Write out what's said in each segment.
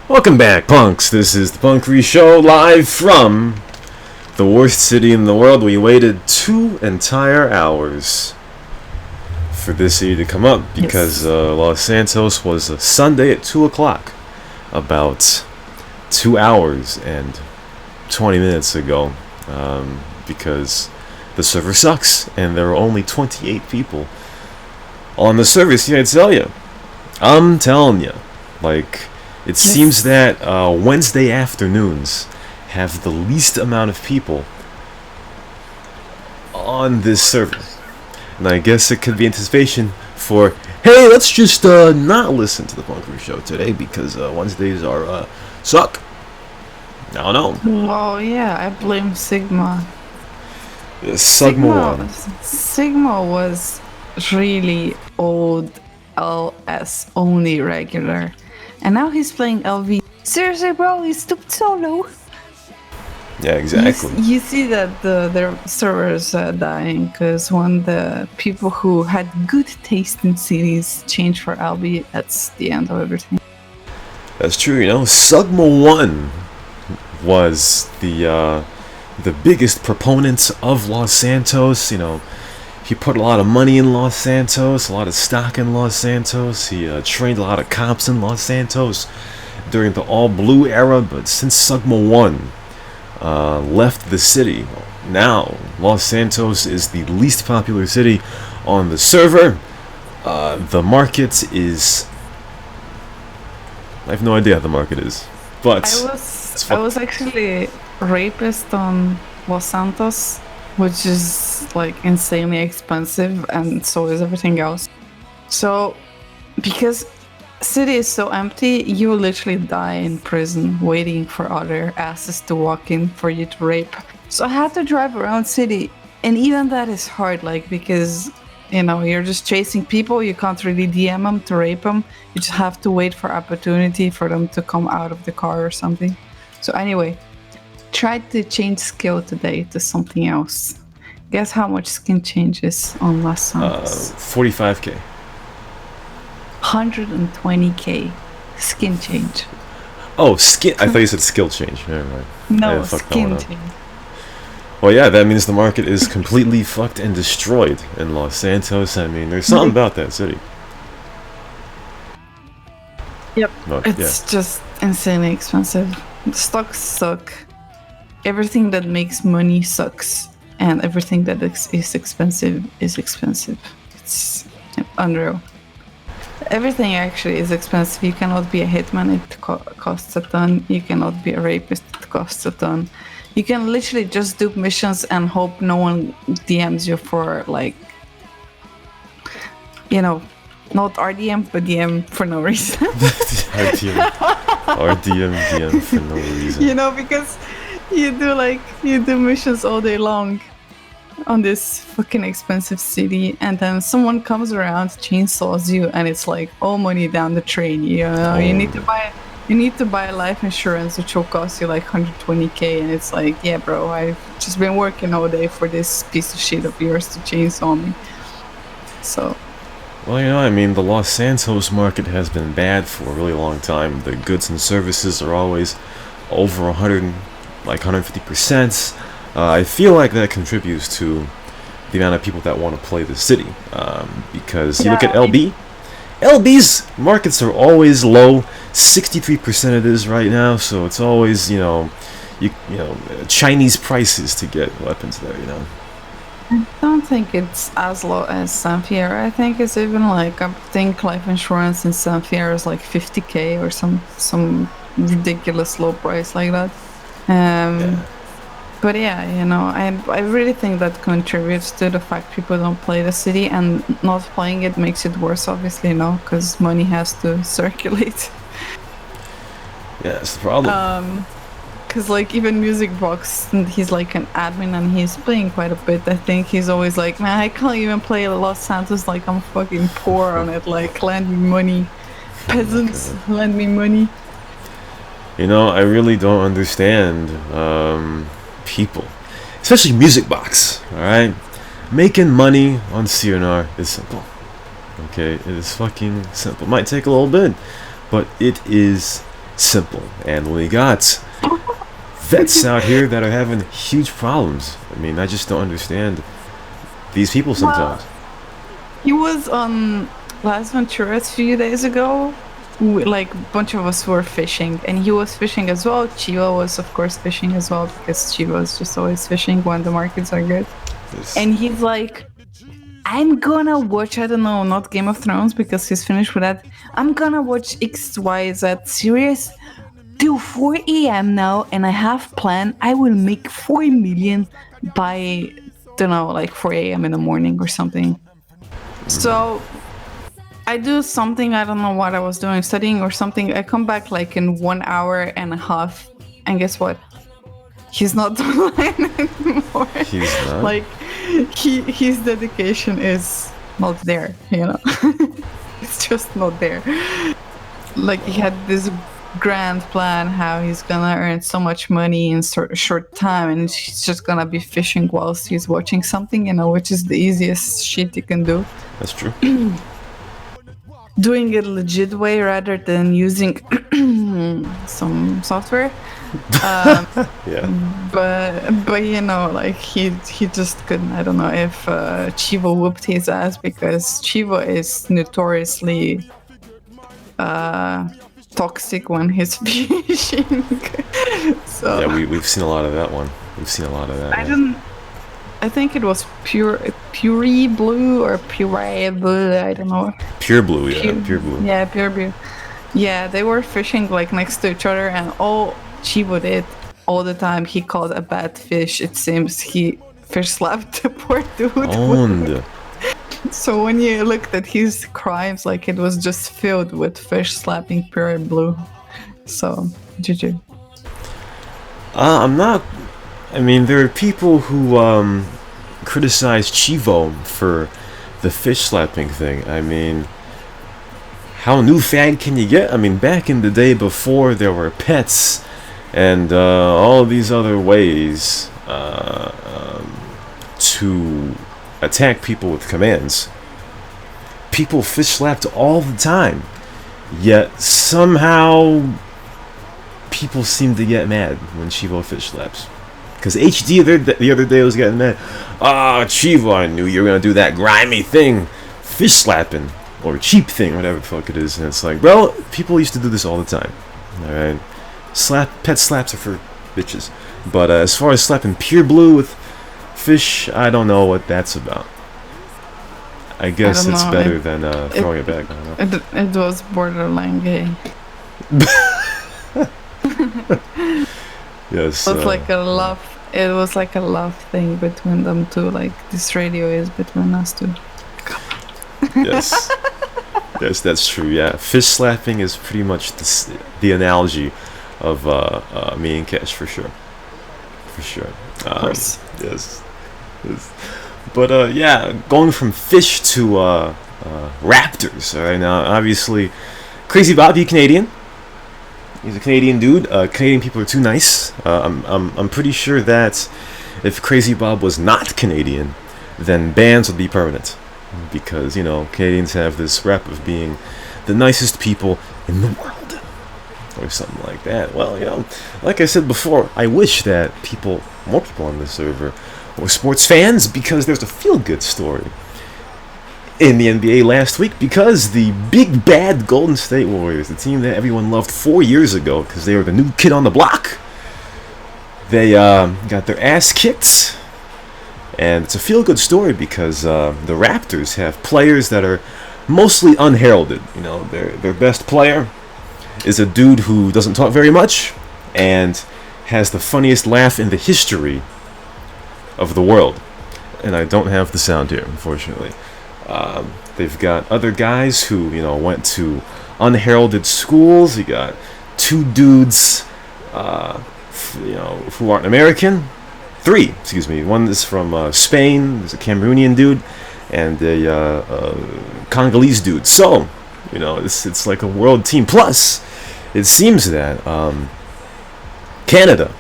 Welcome back, punks. This is the Punkery Show, live from the worst city in the world. We waited 2 entire hours for this city to come up because Los Santos was a Sunday at 2 o'clock, about 2 hours and 20 minutes ago, because the server sucks and there are only 28 people on the server. See, I tell you, I'm telling you, like, it seems that Wednesday afternoons have the least amount of people on this server. And I guess it could be anticipation for, hey, let's just not listen to the Punkery Show today because Wednesdays are suck. I don't know. Oh yeah, I blame Sigma. Sigma 1. Sigma was really old LS only regular. And now he's playing LV. Seriously, bro, he stooped so low. Yeah, exactly. You see that their servers are dying because when the people who had good taste in cities change for LB, that's the end of everything. That's true, you know. Sigma 1 was the biggest proponent of Los Santos, you know. He put a lot of money in Los Santos, a lot of stock in Los Santos. He trained a lot of cops in Los Santos during the all-blue era. But since Sigma 1 left the city, now Los Santos is the least popular city on the server. The market is... I have no idea how the market is. But I was actually rapist on Los Santos, which is like insanely expensive, and so is everything else. So, because city is so empty, you will literally die in prison waiting for other asses to walk in for you to rape. So I had to drive around city, and even that is hard, like, because, you know, you're just chasing people, you can't really DM them to rape them, you just have to wait for opportunity for them to come out of the car or something. So anyway, tried to change skill today to something else. Guess how much skin changes on Los Santos? 45k. 120k skin change. Oh, skin. I thought you said skill change. Never mind. No, skin change. Well, yeah, that means the market is completely fucked and destroyed in Los Santos. I mean, there's something about that city. Yep. But, it's just insanely expensive. The stocks suck. Everything that makes money sucks, and everything that is expensive is expensive. It's unreal. Everything actually is expensive. You cannot be a hitman, it costs a ton. You cannot be a rapist, it costs a ton. You can literally just do missions and hope no one DMs you for, like, you know, not RDM, but DM for no reason. RDM for no reason. You know, because you do missions all day long on this fucking expensive city, and then someone comes around, chainsaws you, and it's like all money down the drain. You know, you need to buy life insurance, which will cost you like 120k, and it's like, yeah, bro, I've just been working all day for this piece of shit of yours to chainsaw me. So. Well, you know, I mean, the Los Santos market has been bad for a really long time. The goods and services are always over 100, like 150%. I feel like that contributes to the amount of people that want to play the city. Because you look at LB, LB's markets are always low. 63% it is right now, so it's always, you know, Chinese prices to get weapons there, you know. I don't think it's as low as Sanfier. I think it's even like, I think life insurance in Sanfier is like 50k or some ridiculous low price like that. But yeah, you know, I really think that contributes to the fact people don't play the city, and not playing it makes it worse, obviously, you know, because money has to circulate. Yeah, that's the problem. Because, like, even Music Box, he's like an admin and he's playing quite a bit. I think he's always like, man, I can't even play Los Santos, like, I'm fucking poor on it, like, lend me money. Peasants, lend me money. You know, I really don't understand people, especially Music Box, alright? Making money on CNR is simple. Okay, it is fucking simple. Might take a little bit, but it is simple. And we got vets out here that are having huge problems. I mean, I just don't understand these people sometimes. Well, he was on Las Venturas a few days ago. Like, a bunch of us were fishing, and he was fishing as well. Chivo was, of course, fishing as well, because Chivo is just always fishing when the markets are good. Yes. And he's like, I'm gonna watch, I don't know, not Game of Thrones, because he's finished with that. I'm gonna watch XYZ series till 4 a.m. now, and I have planned I will make 4 million by, don't know, like 4 a.m. in the morning or something. So I do something, I don't know what I was doing, studying or something. I come back like in 1 hour and a half, and guess what? He's not online anymore. He's not? Like, his dedication is not there, you know? It's just not there. Like, he had this grand plan how he's gonna earn so much money in short time, and he's just gonna be fishing whilst he's watching something, you know, which is the easiest shit you can do. That's true. Doing it legit way rather than using some software. Yeah. But you know, like he just couldn't. I don't know if Chivo whooped his ass, because Chivo is notoriously toxic when he's fishing. So Yeah, we've seen a lot of that one. We've seen a lot of that. I think it was pure blue or pure blue. I don't know. Pure blue, yeah, pure blue. Yeah, pure blue. Yeah, they were fishing like next to each other, and all Chivo did all the time, he caught a bad fish. It seems he fish slapped the poor dude. Owned. So when you looked at his crimes, like, it was just filled with fish slapping pure blue. So, GG. I mean, there are people who criticize Chivo for the fish slapping thing. I mean, how new fad can you get? I mean, back in the day before there were pets and all of these other ways to attack people with commands, people fish slapped all the time. Yet somehow people seem to get mad when Chivo fish slaps. Because HD the other day was getting mad. Chivo, I knew you were going to do that grimy thing. Fish slapping. Or cheap thing, whatever the fuck it is. And it's like, bro, people used to do this all the time. Alright? Pet slaps are for bitches. But as far as slapping pure blue with fish, I don't know what that's about. I guess it's better than throwing it back. I don't know. It was borderline gay. Yes. It was like a love. It was like a love thing between them two. Like, this radio is between us two. Yes. Yes, that's true. Yeah, fish slapping is pretty much the analogy of me and Cash, for sure. For sure. Of course. Yes. But yeah, going from fish to Raptors. All right, now obviously, Crazy Bob, he's Canadian. He's a Canadian dude. Canadian people are too nice. I'm pretty sure that if Crazy Bob was not Canadian, then bans would be permanent, because you know Canadians have this rep of being the nicest people in the world, or something like that. Well, you know, like I said before, I wish that more people on this server were sports fans, because there's a feel-good story in the NBA last week, because the big bad Golden State Warriors, the team that everyone loved 4 years ago because they were the new kid on the block, they got their ass kicked. And it's a feel-good story because the Raptors have players that are mostly unheralded. You know, their best player is a dude who doesn't talk very much and has the funniest laugh in the history of the world. And I don't have the sound here, unfortunately. They've got other guys who, you know, went to unheralded schools. You got two dudes, who aren't American. Three, excuse me. One is from Spain. There's a Cameroonian dude, and a Congolese dude. So, you know, it's like a world team. Plus, it seems that Canada,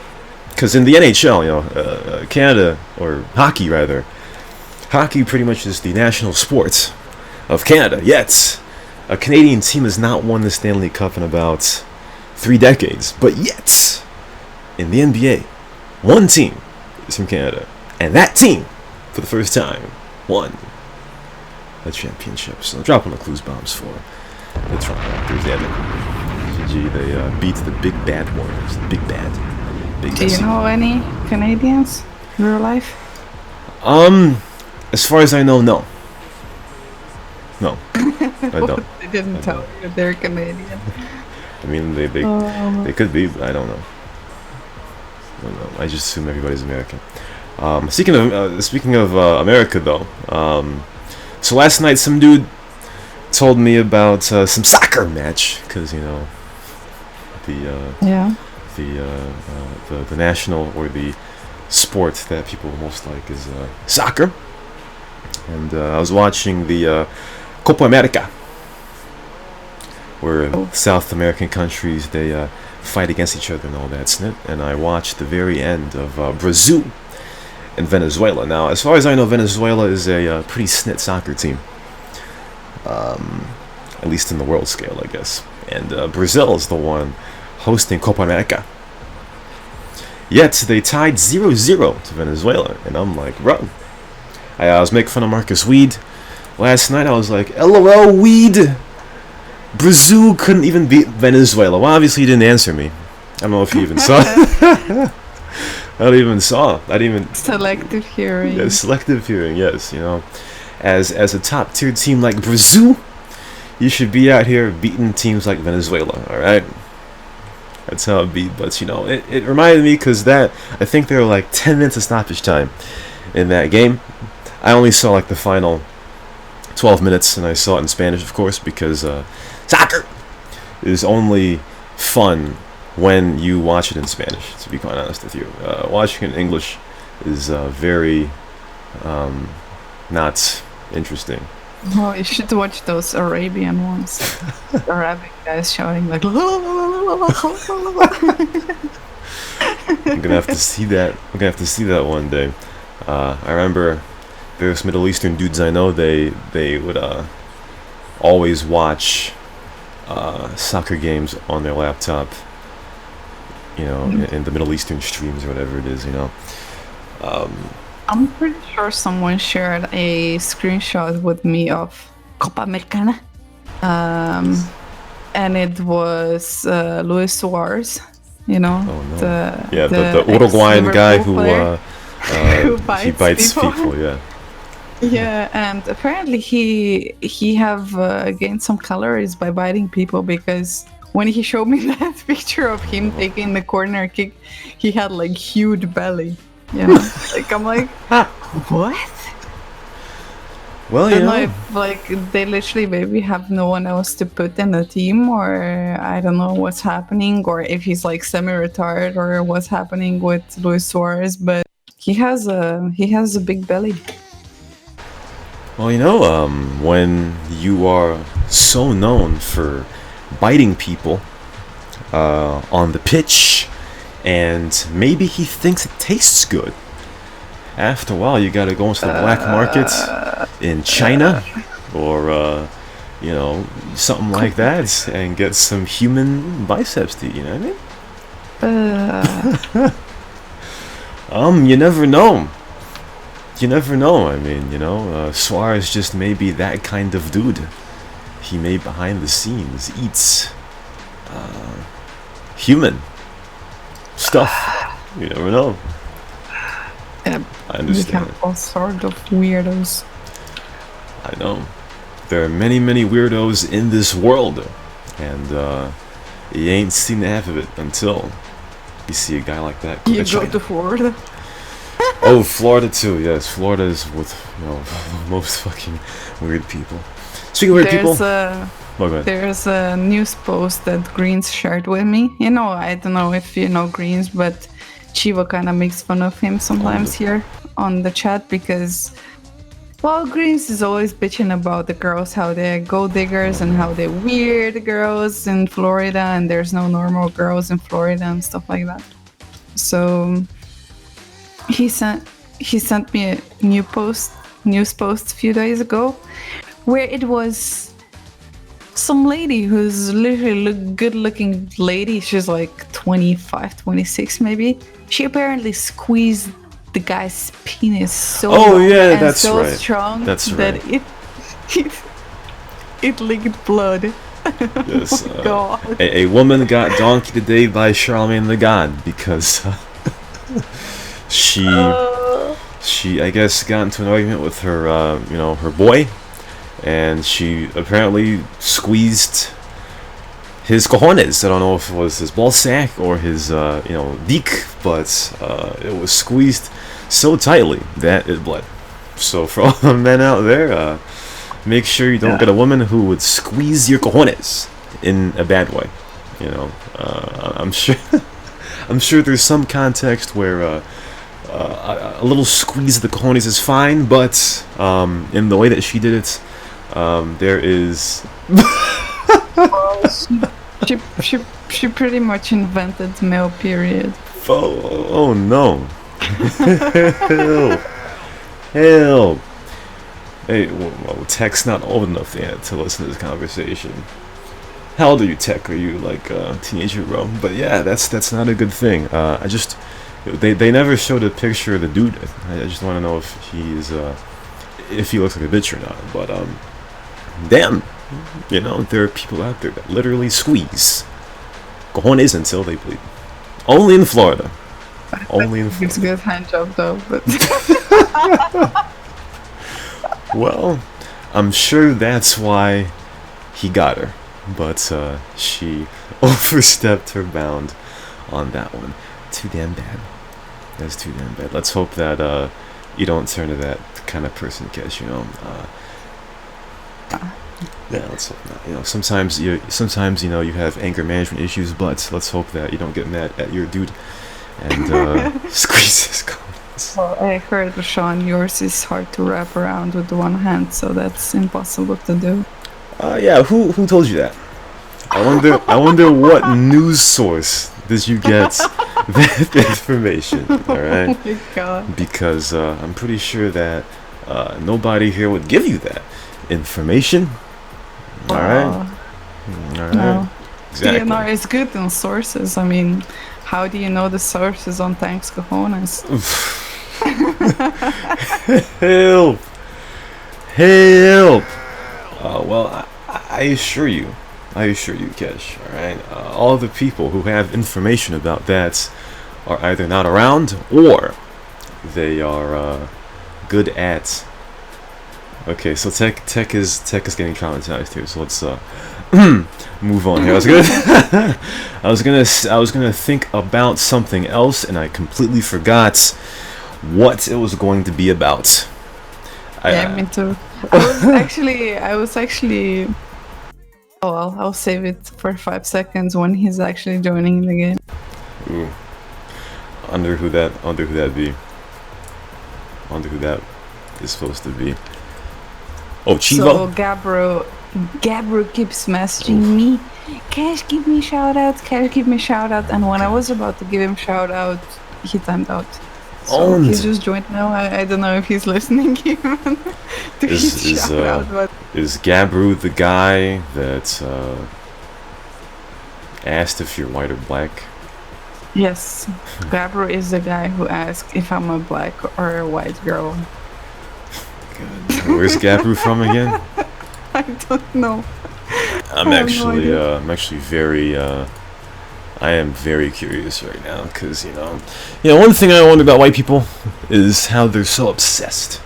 because in the NHL, you know, Canada, or hockey rather, hockey pretty much is the national sport of Canada. Yet, a Canadian team has not won the Stanley Cup in about 3 decades. But yet, in the NBA, one team is from Canada. And that team, for the first time, won a championship. So dropping the clues bombs for the Toronto Raptors. Yeah, GG, they beat the big bad Warriors. The big bad. Do you know any Canadians in real life? As far as I know, no. No, I don't. They didn't tell you they're Canadian. I mean, they could be. I don't know. I just assume everybody's American. Speaking of America, though, so last night some dude told me about some soccer match because the national or the sport that people most like is soccer, and I was watching the Copa America, where South American countries they fight against each other and all that snit, and I watched the very end of Brazil and Venezuela. Now, as far as I know, Venezuela is a pretty snit soccer team, at least in the world scale, I guess. And Brazil is the one hosting Copa America. Yet they tied 0-0 to Venezuela, and I'm like, bro. I was making fun of Marcus Weed last night. I was like, LOL, Weed. Brazil couldn't even beat Venezuela. Well, obviously he didn't answer me. I don't know if he even saw. I didn't even. Selective hearing. Yeah, selective hearing. Yes, as a top tier team like Brazil, you should be out here beating teams like Venezuela. All right. That's how it be. But it reminded me because I think there were like 10 minutes of stoppage time in that game. I only saw like the final 12 minutes, and I saw it in Spanish, of course, because soccer is only fun when you watch it in Spanish, to be quite honest with you. Watching it in English is very not interesting. Oh, you should watch those Arabian ones. Arabic guys shouting like. I'm gonna have to see that. I'm gonna have to see that one day. I remember there's Middle Eastern dudes I know. They would always watch soccer games on their laptop. In the Middle Eastern streams or whatever it is. I'm pretty sure someone shared a screenshot with me of Copa Americana. And it was Luis Suarez, Oh, no. the Uruguayan guy who who bites people. Yeah. Yeah, and apparently he have gained some calories by biting people, because when he showed me that picture of him taking the corner kick, he had like huge belly. Like I'm like, what? Well, I don't know if like they literally maybe have no one else to put in the team, or I don't know what's happening, or if he's like semi-retired, or what's happening with Luis Suarez, but he has a big belly. Well, when you are so known for biting people on the pitch, and maybe he thinks it tastes good. After a while, you gotta go into the black market in China, or something like that, and get some human biceps to eat. You know what I mean? You never know. You never know. I mean, Suarez just may be that kind of dude. He may behind the scenes eats human stuff. You never know. Yeah, I understand. We have all sorts of weirdos. I know. There are many, many weirdos in this world, and you ain't seen half of it until you see a guy like that. You go to Florida. Oh, Florida too. Yes, Florida is with the most fucking weird people. Speaking of weird people, there's a news post that Greens shared with me. I don't know if you know Greens, but Chivo kind of makes fun of him sometimes here on the chat, because, well, Greens is always bitching about the girls, how they're gold diggers and how they're weird girls in Florida, and there's no normal girls in Florida and stuff like that. So he sent me a news post a few days ago, where it was some lady who's literally good looking lady. She's like 25, 26 maybe. She apparently squeezed the guy's penis so long and that's so right. strong That's that right. it leaked blood. Yes, Oh my God. a woman got donkey today by Charlemagne the God because she I guess got into an argument with her her boy, and she apparently squeezed his cojones. I don't know if it was his ball sack or his beak, but it was squeezed so tightly that it bled. So for all the men out there, make sure you don't get a woman who would squeeze your cojones in a bad way. I'm sure I'm sure there's some context where a little squeeze of the cojones is fine, but in the way that she did it, there is. She pretty much invented male period. Oh no! Help! Hey, well, Tech's not old enough yet to listen to this conversation. How old are you, Tech? Are you like a teenager, bro? But yeah, that's not a good thing. They never showed a picture of the dude. I just want to know if if he looks like a bitch or not. But damn, there are people out there that literally squeeze cojones until they bleed. Only in Florida. Only in Florida. It's a good hand job though, but. Well, I'm sure that's why he got her, but she overstepped her bound on that one. Too damn bad. That's too damn bad. Let's hope that you don't turn to that kind of person, Kesh. Yeah, let's hope not. Sometimes you have anger management issues, but let's hope that you don't get mad at your dude and squeeze his cojones. Well, I heard, Sean, yours is hard to wrap around with one hand, so that's impossible to do. Yeah, who told you that? I wonder what news source did you get that information? All right. Oh my God. Because I'm pretty sure that nobody here would give you that information. All right. All right. No. Exactly. DNR is good in sources. I mean, how do you know the sources on Thanks Cojones? Help! Help! Well, I assure you, Kesh. All right. All the people who have information about that are either not around or they are good at. Okay, so tech is getting traumatized here. So let's move on here. I was gonna think about something else, and I completely forgot what it was going to be about. Yeah, me too. I was actually. Oh well, I'll save it for 5 seconds when he's actually joining the game. Ooh. Wonder who that be. Wonder who that is supposed to be. Oh, Chivo. So Gabro keeps messaging me. Cash, give me shout out. Cash, give me shout out. And when I was about to give him shout out, he timed out. So he's just joined now. I don't know if he's listening even to his shout out. But is Gabru the guy that asked if you're white or black? yes, Gabro is the guy who asked if I'm a black or a white girl. Good. Where's Gabru from again? I don't know. I'm actually very I am very curious right now because one thing I wonder about white people is how they're so obsessed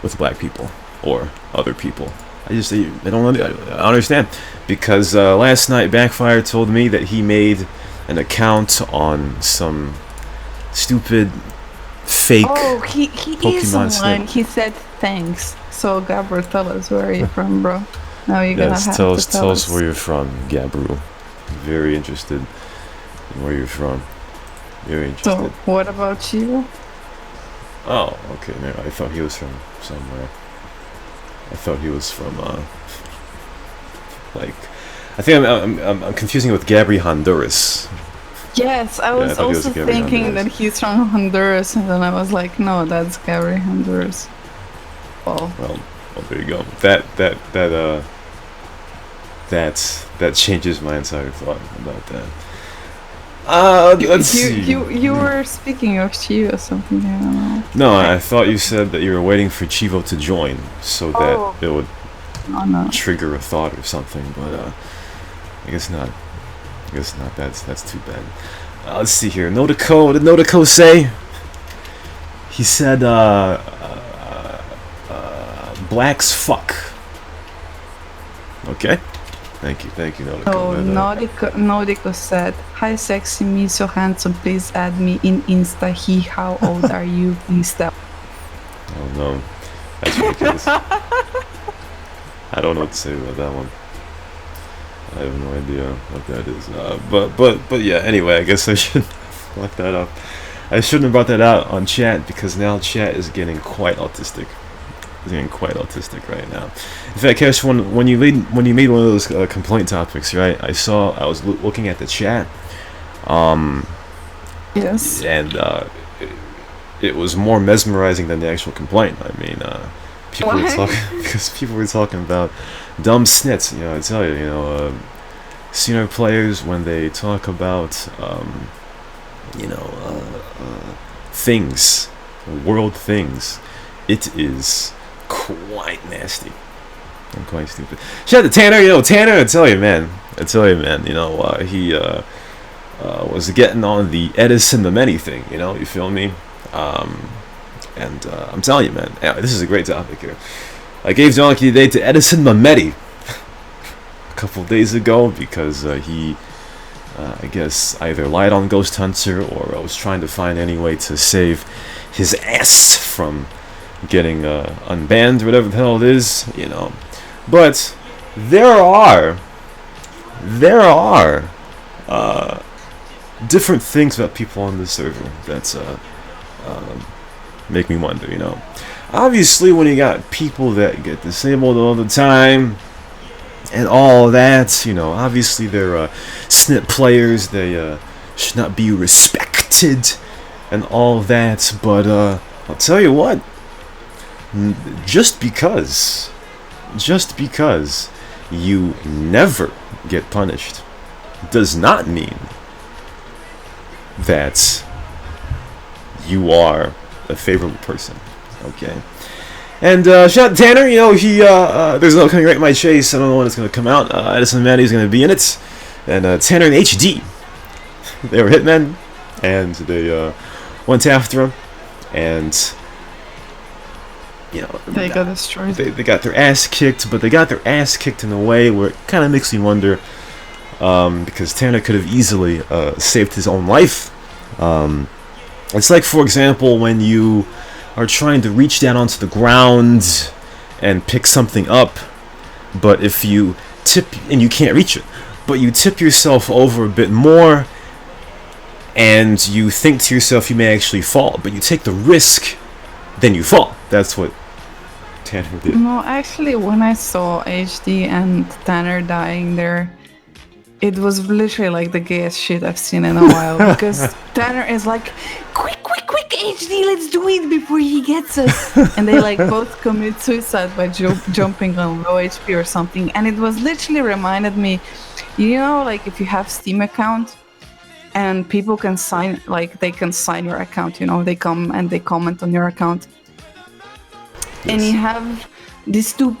with black people or other people. I don't understand, because last night Backfire told me that he made an account on some stupid fake he Pokemon is one. snake. He said thanks. So Gabro, tell us where are you from, bro? Now you gotta have tell to tell us where you're from, Gabru. Very interested in where you're from. Very interested. So what about Chivo? Oh, okay. No, I thought he was from somewhere. I thought he was from I think I'm confusing it with Gabri Honduras. Yes, I was also thinking that he's from Honduras, and then I was like, no, that's Gabri Honduras. Well, there you go. That that changes my entire thought about that. Let's see. You were speaking of Chivo or something. I don't know. No, I thought you said that you were waiting for Chivo to join so that it would trigger a thought or something, but I guess not. That's too bad. Let's see here. Notiko, what did Notiko say? He said, blacks fuck. Okay. Thank you, Notiko. Oh, Nodiko said, "Hi, sexy me, so handsome. Please add me in Insta. How old are you? Please tell." Oh no, that's ridiculous. I don't know what to say about that one. I have no idea what that is. But yeah. Anyway, I guess I should look that up. I shouldn't have brought that out on chat because now chat is getting quite autistic. It's getting quite autistic right now. In fact, Cash, when you made one of those complaint topics, right? I was looking at the chat. Yes. And it was more mesmerizing than the actual complaint. I mean, people were talking about dumb snits. You know, I tell you, senior players when they talk about things, world things, it is quite nasty and quite stupid. Shout out to Tanner. Tanner, I tell you, man, he was getting on the Edison Mameni thing. You feel me? And I'm telling you, man, this is a great topic here. I gave Donkey the day to Edison Mamedi a couple days ago because he, I guess, either lied on Ghost Hunter or was trying to find any way to save his ass from getting unbanned, whatever the hell it is, But there are different things about people on this server that's make me wonder, Obviously, when you got people that get disabled all the time and all that, obviously they're snip players, they should not be respected and all that, but I'll tell you what, just because you never get punished does not mean that you are a favorable person, okay? And shout out to Tanner, there's no coming right in my chase. I don't know when it's going to come out. Edison Manny is going to be in it. And Tanner and HD, they were hitmen, and they went after him, and they got destroyed. They got their ass kicked, but they got their ass kicked in a way where it kind of makes me wonder, because Tanner could have easily saved his own life. It's like, for example, when you are trying to reach down onto the ground and pick something up, but if you tip, and you can't reach it, but you tip yourself over a bit more, and you think to yourself you may actually fall, but you take the risk, then you fall. That's what Tanner did. No, actually, when I saw HD and Tanner dying there, it was literally like the gayest shit I've seen in a while, because Tanner is like, quick, HD, let's do it before he gets us. And they both commit suicide by jumping on low HP or something. And it was literally reminded me, if you have Steam account and people can sign, they can sign your account, they come and they comment on your account. Yes. And you have these two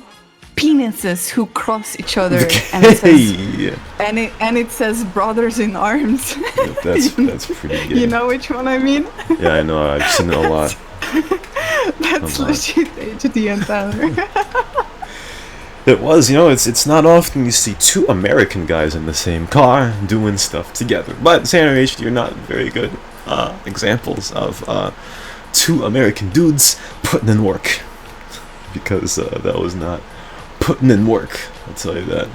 penises who cross each other, and it says, and it says brothers in arms. Yeah, that's pretty good. You know which one I mean? Yeah, I know. I've seen it a lot. That's legit HD and Tanner. It was, it's not often you see two American guys in the same car doing stuff together. But Tanner and HD are not very good examples of two American dudes putting in work, because that was not putting in work. I'll tell you that.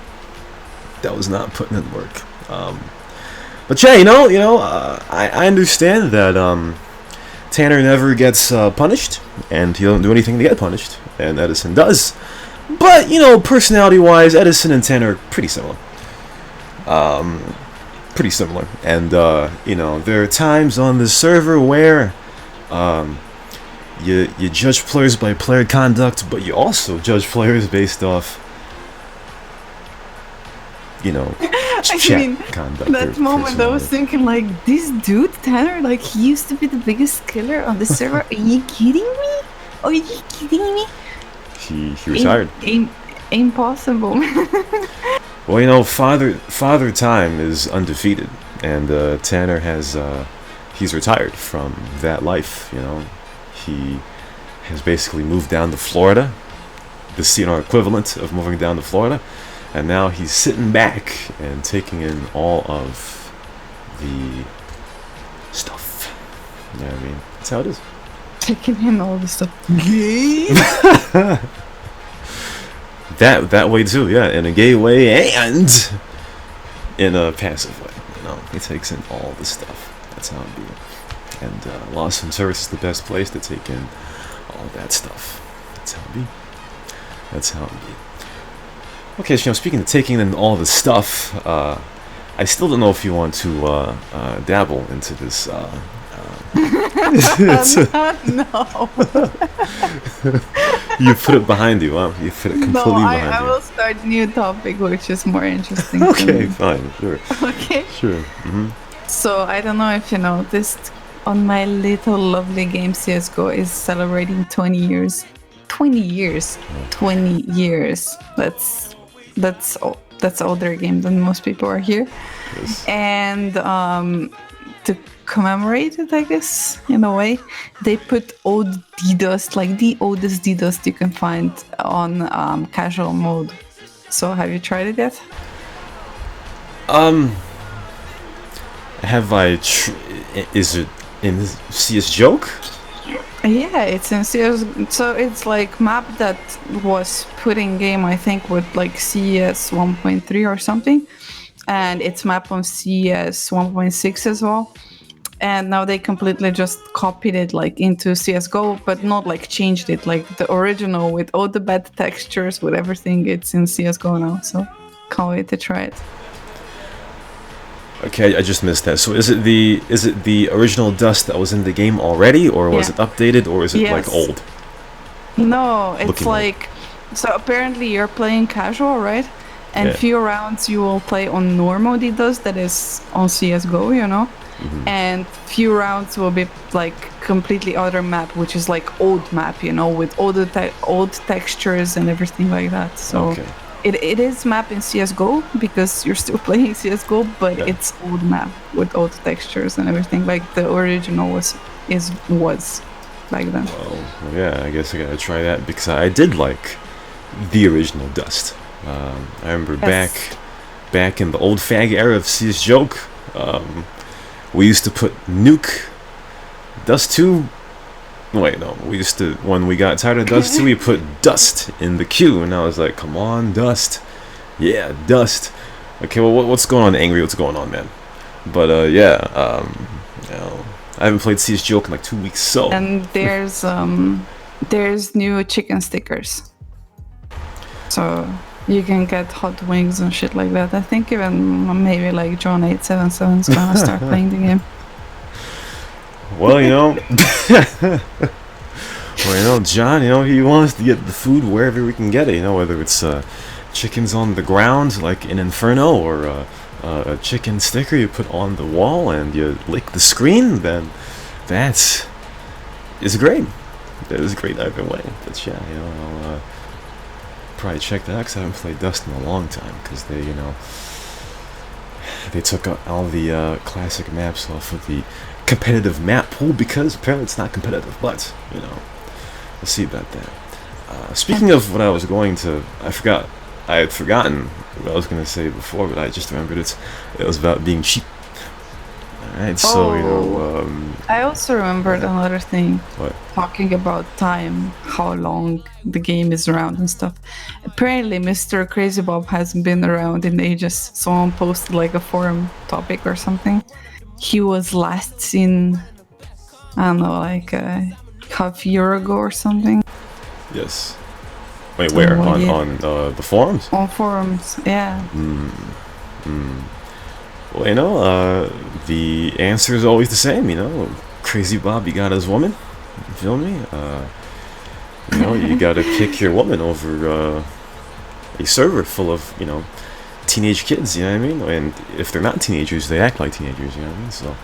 That was not putting in work. But yeah, I understand that Tanner never gets punished, and he don't do anything to get punished, and Edison does. But personality-wise, Edison and Tanner are pretty similar. And there are times on the server where you judge players by player conduct, but you also judge players based off I chat mean, conduct. that moment I was thinking, like, this dude, Tanner, like, he used to be the biggest killer on the server. Are you kidding me? Are you kidding me? He retired. Impossible. Well, Father Time is undefeated, and Tanner he's retired from that life. He has basically moved down to Florida, the equivalent of moving down to Florida, and now he's sitting back and taking in all of the stuff. You know what I mean? That's how it is. Taking in all the stuff. That way too, yeah, in a gay way and in a passive way. He takes in all the stuff. That's how it be. And Los Venturas is the best place to take in all that stuff. That's how it be. That's how it be. Okay, so speaking of taking in all the stuff, I still don't know if you want to dabble into this. No. You put it behind you, huh? You put it completely behind you. I will start a new topic, which is more interesting. Okay, fine, sure. Okay. Sure. So I don't know if you noticed, on my little lovely game CS:GO is celebrating 20 years. 20 years. 20 years. That's older game than most people are here. Yes. And to commemorate it, I guess, in a way, they put old DDoS, like the oldest DDoS you can find on casual mode. So have you tried it yet? Have I? Is it in CS Joke? Yeah, it's in CS. So it's like map that was put in game, I think, with like CS 1.3 or something, and it's map on CS 1.6 as well. And now they completely just copied it like into CS:GO, but not like changed it, like the original with all the bad textures, with everything. It's in CS:GO now, so can't wait to try it. Okay, I just missed that. So is it the original Dust that was in the game already, or was it updated, or is it like old? No, it's Looking like old. So apparently you're playing casual, right? And few rounds you will play on normal DDoS, that is on CS:GO, Mm-hmm. And few rounds will be like completely other map, which is like old map, with all the old textures and everything like that. So it is map in CS:GO because you're still playing CS:GO, but it's old map with old textures and everything, like the original was back then. Well, yeah, I guess I gotta try that because I did like the original Dust. I remember back in the old fag era of CS Joke. We used to put Nuke, Dust 2. Wait, no. We used to, when we got tired of Dust 2, we put Dust in the queue, and I was like, "Come on, Dust, yeah, Dust." Okay, well, what's going on, Angry? What's going on, man? But I haven't played CS Joke in like 2 weeks, so. And there's new chicken stickers, so you can get hot wings and shit like that. I think even maybe like John 877 is gonna start playing the game. Well, John, he wants to get the food wherever we can get it. Whether it's chickens on the ground like in Inferno, or a chicken sticker you put on the wall and you lick the screen, then that is great. That is great either way. But yeah, I'll probably check that out because I haven't played Dust in a long time, because they took all the classic maps off of the competitive map pool, because apparently it's not competitive, but we'll see about that. Speaking of what I was going to, I had forgotten what I was going to say before, but I just remembered it was about being cheap. Alright, so I also remembered another thing. What? Talking about time, how long the game is around and stuff. Apparently Mr. Crazy Bob hasn't been around in ages. Someone posted like a forum topic or something. He was last seen, I don't know, like half year ago or something. Yes. Wait, where? On the forums? On forums, yeah. Well, the answer is always the same, Crazy Bob, you got his woman. You feel me? You gotta pick your woman over a server full of, teenage kids, you know what I mean? And if they're not teenagers, they act like teenagers, you know what I mean? So,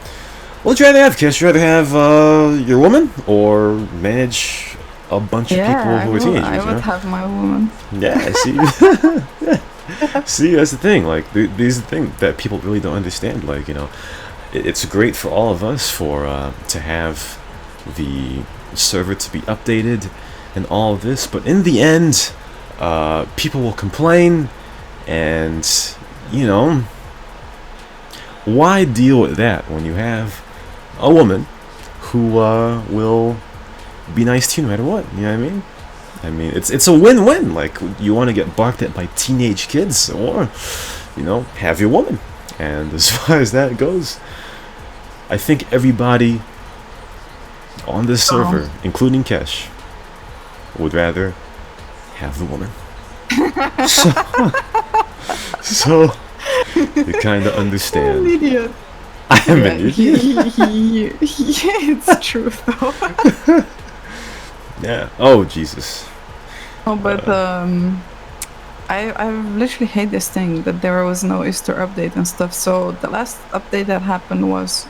what would you rather have, Kish? Would you rather have your woman or manage a bunch of people who are teenagers? I would have my woman. Yeah, see? See, that's the thing. Like, these are the thing that people really don't understand. Like, you know, it's great for all of us to have the server to be updated and all of this, but in the end, people will complain, and you know, why deal with that when you have a woman who will be nice to you no matter what? You know what I mean? I mean, it's a win-win. Like, you want to get barked at by teenage kids, or you know, have your woman. And as far as that goes, I think everybody on this server, including Kesh, would rather have the woman. so you kind of understand. I'm an idiot. I am an idiot. It's true though. Yeah. Oh Jesus. Oh, but I literally hate this thing that there was no Easter update and stuff. So the last update that happened was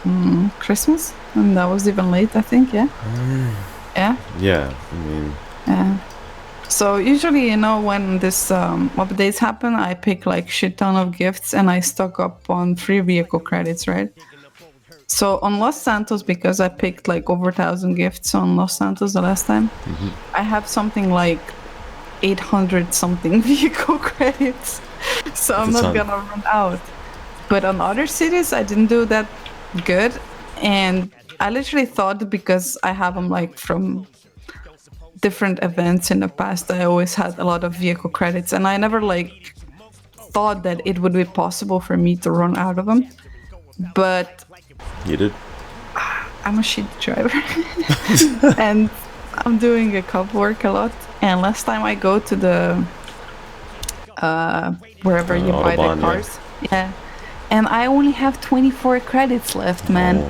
Christmas, and that was even late, I think. Yeah. Yeah. Yeah. I mean. Yeah. So usually, you know, when this updates happen, I pick like shit ton of gifts and I stock up on free vehicle credits, right? So on Los Santos, because I picked like over 1,000 gifts on Los Santos the last time, I have something like 800 something vehicle credits. So I'm not gonna run out. But on other cities, I didn't do that good, and I literally thought, because I have them like from different events in the past, I always had a lot of vehicle credits, and I never like thought that it would be possible for me to run out of them. But you did. I'm a shit driver, and I'm doing a cop work a lot. And last time I go to the wherever you buy the cars, yeah, and I only have 24 credits left, man.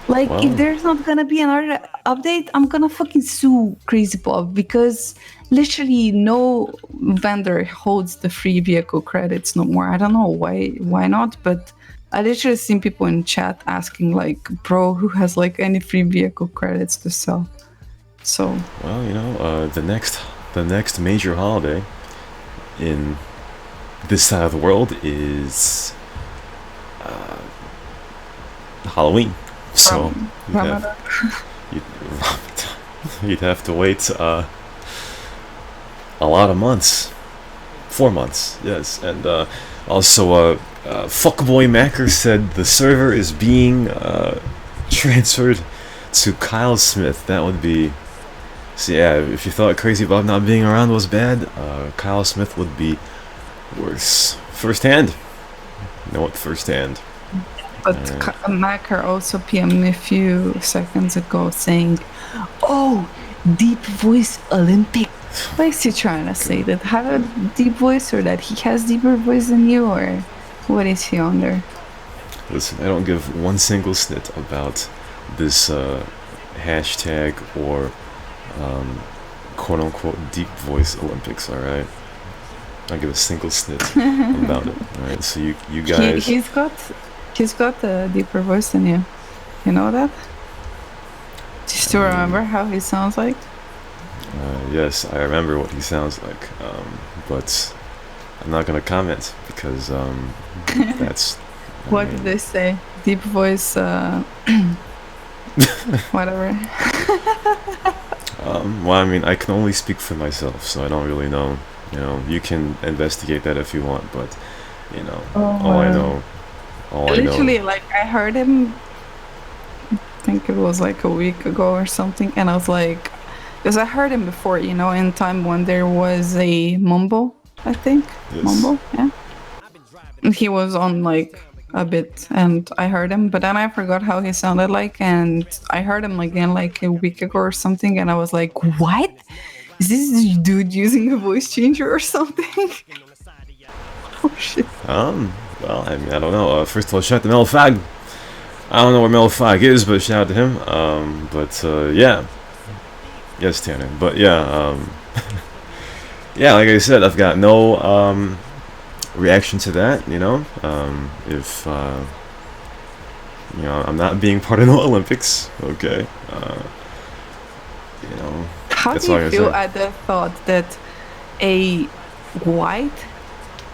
Like, if there's not gonna be another update, I'm gonna fucking sue Crazy Bob, because literally no vendor holds the free vehicle credits no more. I don't know why not, but I literally seen people in chat asking like, bro, who has like any free vehicle credits to sell? So well, you know, the next major holiday in this side of the world is Halloween. So you'd have to wait a lot of months, 4 months, yes. And also, Fuckboy Macker said the server is being transferred to Kyle Smith. That would be, so yeah. If you thought Crazy Bob not being around was bad, Kyle Smith would be worse. Firsthand. You know what? Firsthand. But Macker also PM'd me a few seconds ago saying, "Oh, deep voice Olympic." What is he trying to say? That I have a deep voice, or that he has deeper voice than you, or what is he on there? Listen, I don't give one single snit about this hashtag or quote unquote deep voice Olympics, alright? I don't give a single snit about it. Alright, so you guys, He's got a deeper voice than you. You know that? Do you still remember how he sounds like? Yes, I remember what he sounds like, but I'm not gonna comment because that's. What did they say? Deep voice, whatever. Well, I mean, I can only speak for myself, so I don't really know. You know, you can investigate that if you want, but you know, all I know. Literally, like, I heard him, I think it was like a week ago or something, and I was like, because I heard him before, you know, in time when there was a Mumble, I think. Yes. Mumble, yeah. And he was on like a bit, and I heard him, but then I forgot how he sounded like, and I heard him again like a week ago or something, and I was like, what? Is this dude using a voice changer or something? Oh shit. Well, I mean, I don't know. First of all, shout out to Melfag. I don't know where Melfag is, but shout out to him. Yeah. Yes, Tanner. But yeah, yeah, like I said, I've got no reaction to that, if I'm not being part of the Olympics, okay. How That's do all you I feel say. at the thought that a white,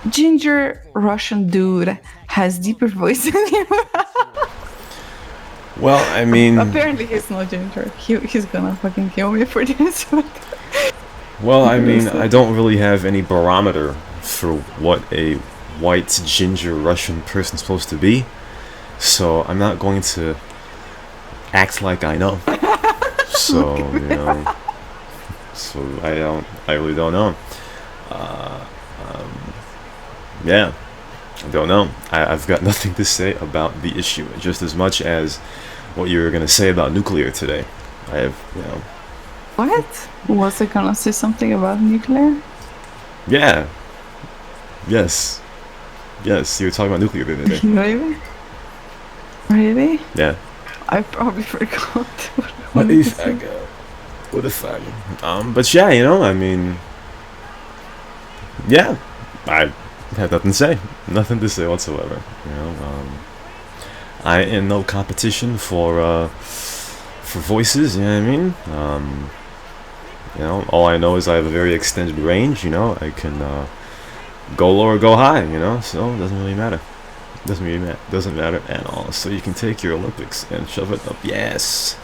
ginger Russian dude has deeper voice than you? Well, I mean, Apparently, he's not ginger. He's gonna fucking kill me for this. I don't really have any barometer for what a white ginger Russian person's supposed to be, so I'm not going to act like I know. So so I really don't know. Uh, yeah, I don't know. I've got nothing to say about the issue, just as much as what you were gonna say about nuclear today. I have, What? Was I gonna say something about nuclear? yeah, yes, you were talking about nuclear the other day. Really? Really? Yeah. I probably forgot. What the fuck? What the fuck? But yeah, yeah, I have nothing to say. Nothing to say whatsoever. I am no competition for voices. You know what I mean? All I know is I have a very extended range. I can go low or go high. So it doesn't really matter. Doesn't matter at all. So you can take your Olympics and shove it up your ass.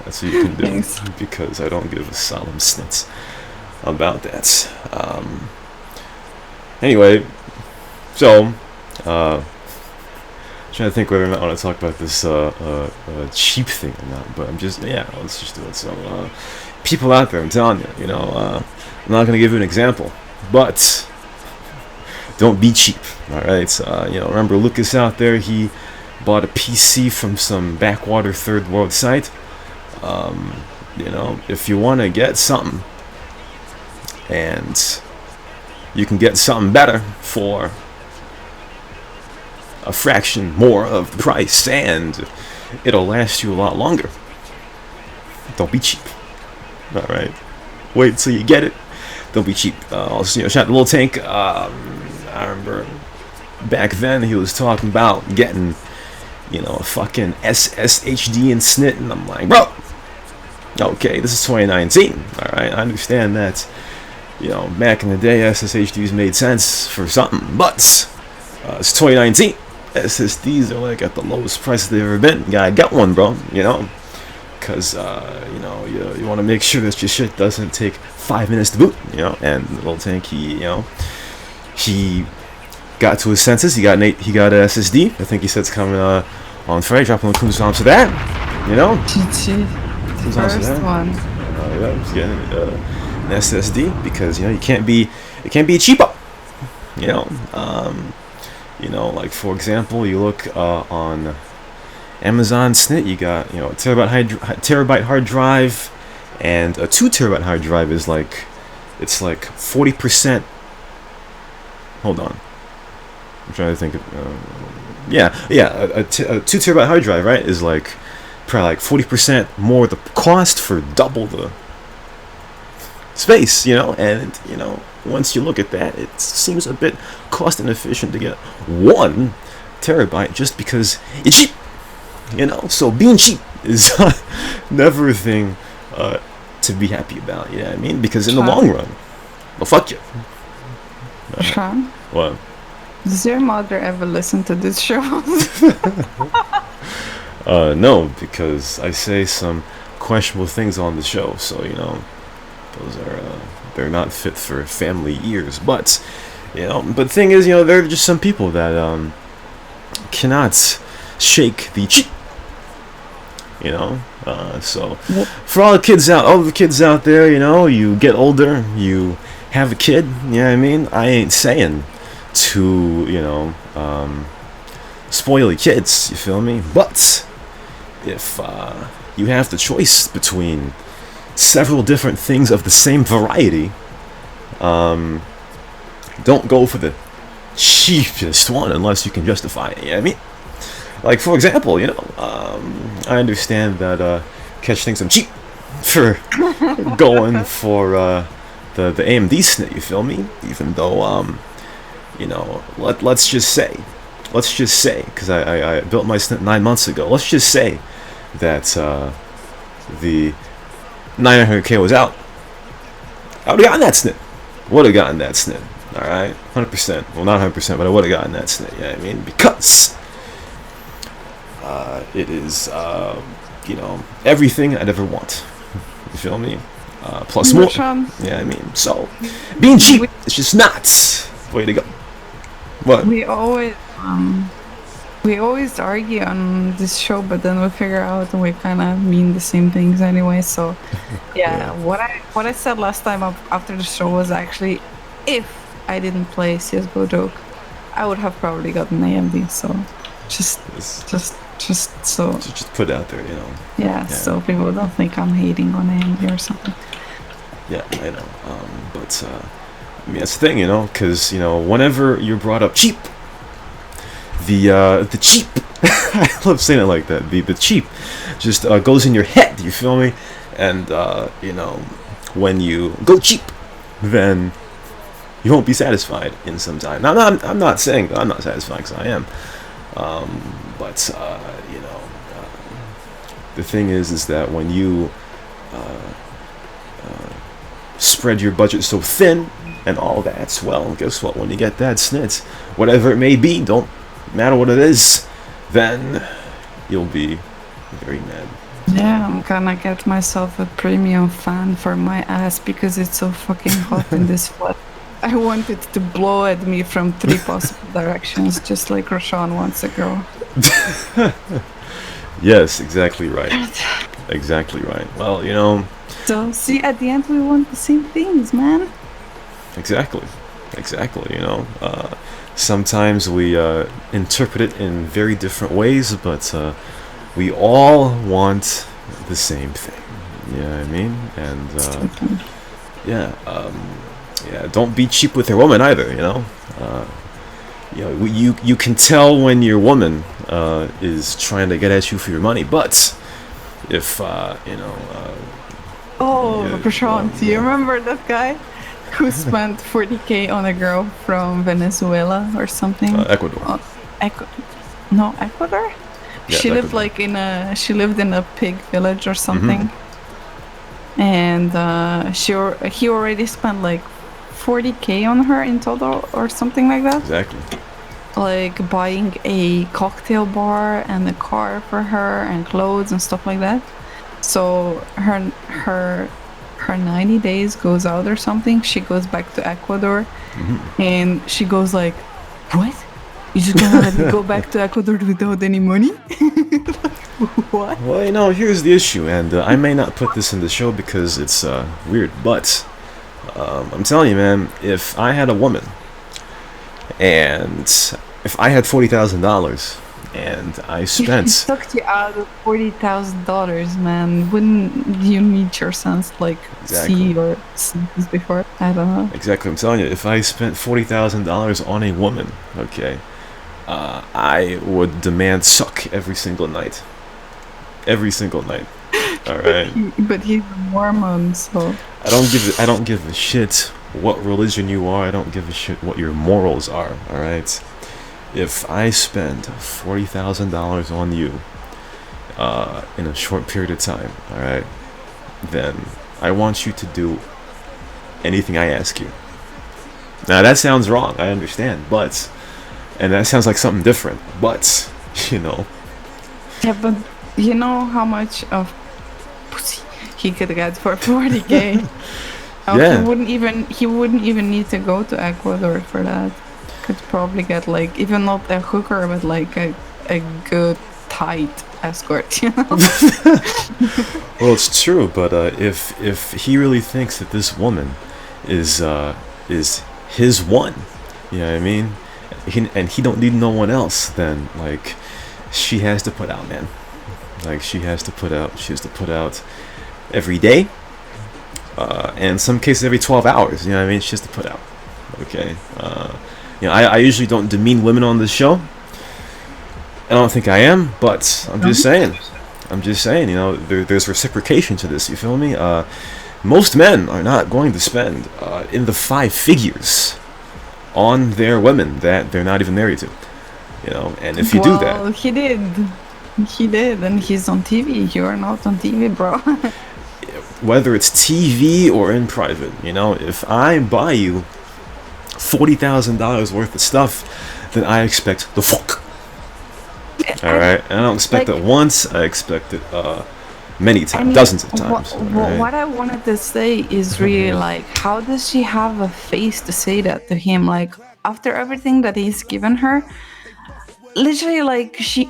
That's what you can do. Thanks. Because I don't give a solemn snitz about that. Anyway, so trying to think whether or not I want to talk about this cheap thing or not, but let's just do it. So people out there, I'm telling you, I'm not gonna give you an example, but don't be cheap. All right, remember Lucas out there? He bought a PC from some backwater third world site. If you want to get something, and you can get something better for a fraction more of the price, and it'll last you a lot longer. Don't be cheap. All right, wait till you get it. Don't be cheap. Also, shout out to Lil Tank. I remember back then he was talking about getting, a fucking SSHD and SNIT, and I'm like, bro, okay, this is 2019. All right, I understand that. Back in the day, SSHDs made sense for something, but it's 2019. SSDs are like at the lowest price they've ever been. You gotta get one, bro. Because you want to make sure that your shit doesn't take 5 minutes to boot. And Little Tank, he got to his senses. He got an SSD. I think he said it's coming on Friday. Dropping the Kunzams for that. First one. Yeah, he's getting an SSD because it can't be cheaper. Like for example, you look on Amazon SNIT, you got a terabyte hard drive, and a 2 terabyte hard drive is like 40%. Hold on, I'm trying to think of a 2 terabyte hard drive, right, is like probably like 40% more the cost for double the space, and once you look at that, it seems a bit cost inefficient to get 1 terabyte just because it's cheap. So being cheap is never a thing to be happy about. You know what I mean? Because in the long run, well, fuck you. Sean, What? does your mother ever listen to this show? No, because I say some questionable things on the show. So those are they're not fit for family ears. But but the thing is, there are just some people that cannot shake the cheap. So for all the kids out there, you get older, you have a kid, I ain't saying to spoil your kids, you feel me? But if you have the choice between several different things of the same variety, don't go for the cheapest one unless you can justify it. Like for example, I understand that Catch thinks I'm cheap for going for the AMD SNIT, you feel me? Even though let's just say, because I built my snit 9 months ago. Let's just say that the 900K was out. I would have gotten that snit. Would have gotten that snit. All right, 100%. Well, not 100%, but I would have gotten that snit. Yeah, I mean, because it is, everything I'd ever want. You feel me? Plus more. Yeah, I mean, so being cheap, it's just not the way to go. What? We always argue on this show, but then we figure out and we kind of mean the same things anyway. So, yeah, what I said last time after the show was actually, if I didn't play CS:GO joke, I would have probably gotten AMD. So, just put it out there, Yeah, so people don't think I'm hating on AMD or something. Yeah, I know. But I mean, that's the thing, because whenever you're brought up cheap, the cheap, I love saying it like that. The cheap just goes in your head. You feel me? And when you go cheap, then you won't be satisfied in some time. Now, I'm not saying that I'm not satisfied, because I am. But the thing is that when you spread your budget so thin and all that, well, guess what? When you get that snit, whatever it may be, don't matter what it is, then you'll be very mad. Yeah, I'm gonna get myself a premium fan for my ass because it's so fucking hot in this flat. I want it to blow at me from 3 possible directions, just like Rashawn wants a girl. Yes, exactly right. Exactly right. Well, So, see, at the end we want the same things, man. Exactly. Sometimes we interpret it in very different ways, but we all want the same thing. You know what I mean? And don't be cheap with your woman either. You can tell when your woman is trying to get at you for your money, but if Prashant, do you remember that guy who spent 40K on a girl from Venezuela or something? Ecuador. Ecuador? Yeah, she lived she lived in a pig village or something. Mm-hmm. And he already spent like 40K on her in total or something like that. Exactly. Like buying a cocktail bar and a car for her and clothes and stuff like that. So her 90 days goes out or something. She goes back to Ecuador, and she goes like, "What? You just gonna let me go back to Ecuador without any money?" What? Well, here's the issue, and I may not put this in the show because it's weird, but I'm telling you, man, if I had a woman, and if I had $40,000, and I spent... If he sucked you out of $40,000, man, wouldn't you need your sense, see or see this before? I don't know. Exactly, I'm telling you, if I spent $40,000 on a woman, okay, I would demand suck every single night. Every single night. Alright? But he's a Mormon, so... I don't give a shit what religion you are. I don't give a shit what your morals are, alright? If I spend $40,000 on you in a short period of time, alright, then I want you to do anything I ask you. Now that sounds wrong, I understand, and that sounds like something different, but, Yeah, but you know how much of pussy he could get for 40K? Yeah. He wouldn't even need to go to Ecuador for that. Could probably get even not a hooker, but a good tight escort, Well, it's true, but if he really thinks that this woman is his one, you know what I mean, and he don't need no one else, then she has to put out, man. She has to put out every day, and in some cases every 12 hours. You know what I mean? She has to put out. Okay. I usually don't demean women on this show. I don't think I am, but I'm just saying. There's reciprocation to this. You feel me? Most men are not going to spend in the 5 figures on their women that they're not even married to. You know, and if you do that, Well, he did, and he's on TV. You're not on TV, bro. whether it's TV or in private, you know, if I buy you $40,000 worth of stuff, then I expect the fuck. All right, and I don't expect it once. I expect it many times, dozens of times. What I wanted to say is really like, how does she have a face to say that to him? Like, after everything that he's given her, literally, like, she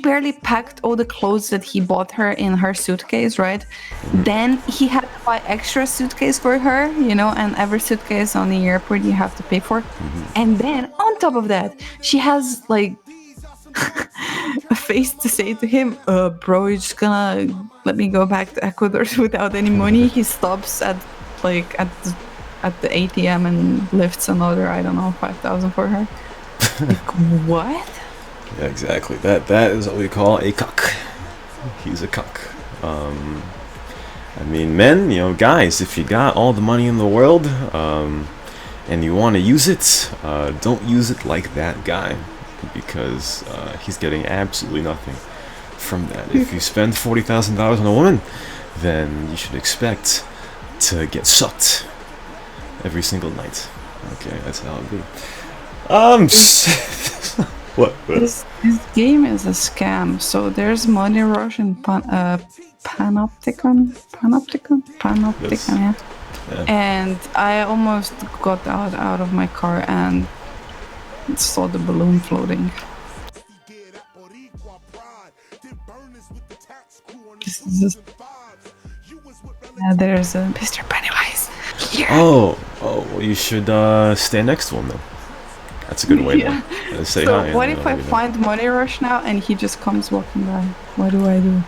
barely packed all the clothes that he bought her in her suitcase, right? Then he had to buy extra suitcase for her, you know, and every suitcase on the airport you have to pay for. And then on top of that, she has like a face to say to him, bro, you're just gonna let me go back to Ecuador without any money. He stops at the ATM and lifts another, I don't know, 5,000 for her. Like, what? Yeah, exactly. That is what we call a cuck. He's a cuck. I mean, men, you know, guys, if you got all the money in the world, and you want to use it, don't use it like that guy, because he's getting absolutely nothing from that. If you spend $40,000 on a woman, then you should expect to get sucked every single night. Okay, that's how it be. What? This game is a scam. So there's Money Rush and Panopticon, Yes. yeah. Yeah. And I almost got out of my car and saw the balloon floating. This is there's a Mr. Pennywise here. Oh, well, you should stand next to him then. That's a good way to say so hi. What if I find Money Rush now and he just comes walking by? What do I do?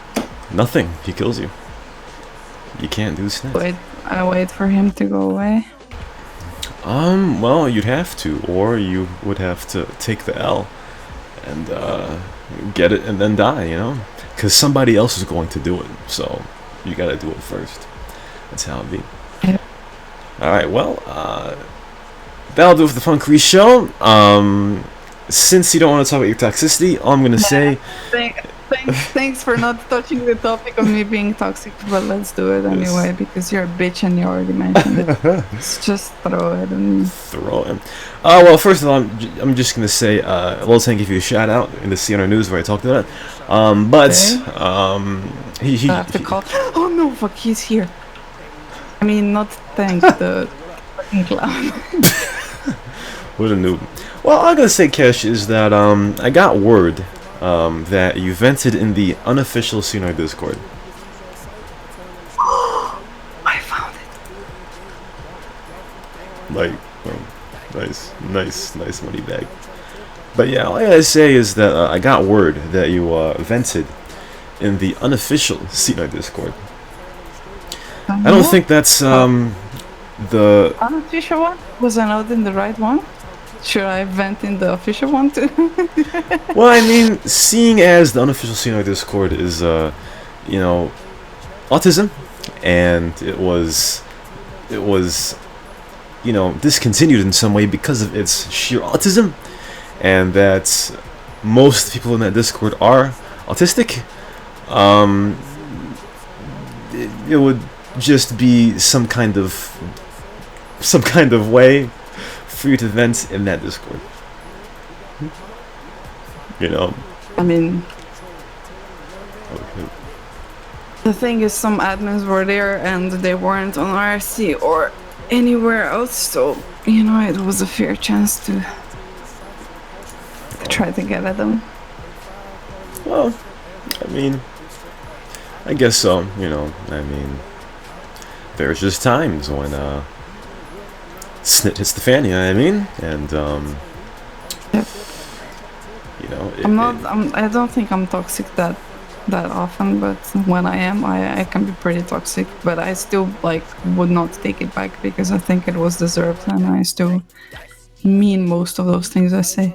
Nothing. He kills you. You can't do snacks. I wait for him to go away. Well, you'd have to, or you would have to take the L and get it and then die, you know? Because somebody else is going to do it, so you gotta do it first. That's how it be. Yeah. Alright, well, that'll do it for the Punkery Show. Since you don't want to talk about your toxicity, all I'm gonna say... Thanks for not touching the topic of me being toxic, but let's do it anyway, because you're a bitch and you already mentioned it. Just throw it and... Throw it. Well, first of all, I'm just gonna say, well, thank you for your shout out in the CNR News where I talked about it. He I have to call... Oh no, fuck, he's here. I mean, not thank the fucking clown. What a noob. Well, all I'm gonna say, Kesh, is that I got word that you vented in the unofficial CNR Discord. I found it. Like, nice money bag. But yeah, all I gotta say is that I got word that you vented in the unofficial CNR Discord. I don't think that's the unofficial one? Was I not in the right one? Should I vent in the official one too? Well, I mean, seeing as the unofficial CNR Discord is, you know, autism, and it was, you know, discontinued in some way because of its sheer autism, and that most people in that Discord are autistic, it would just be some kind of way for you to vent in that Discord. You know? I mean, Okay. the thing is, some admins were there and they weren't on RC or anywhere else, so, you know, it was a fair chance to try to get at them. Well, I mean, I guess so, you know, I mean, there's just times when, snit hits the fan, you know what I mean? And, Yep. you know, I don't think I'm toxic that often, but when I am, I can be pretty toxic, but I still, like, would not take it back because I think it was deserved, and I still mean most of those things I say.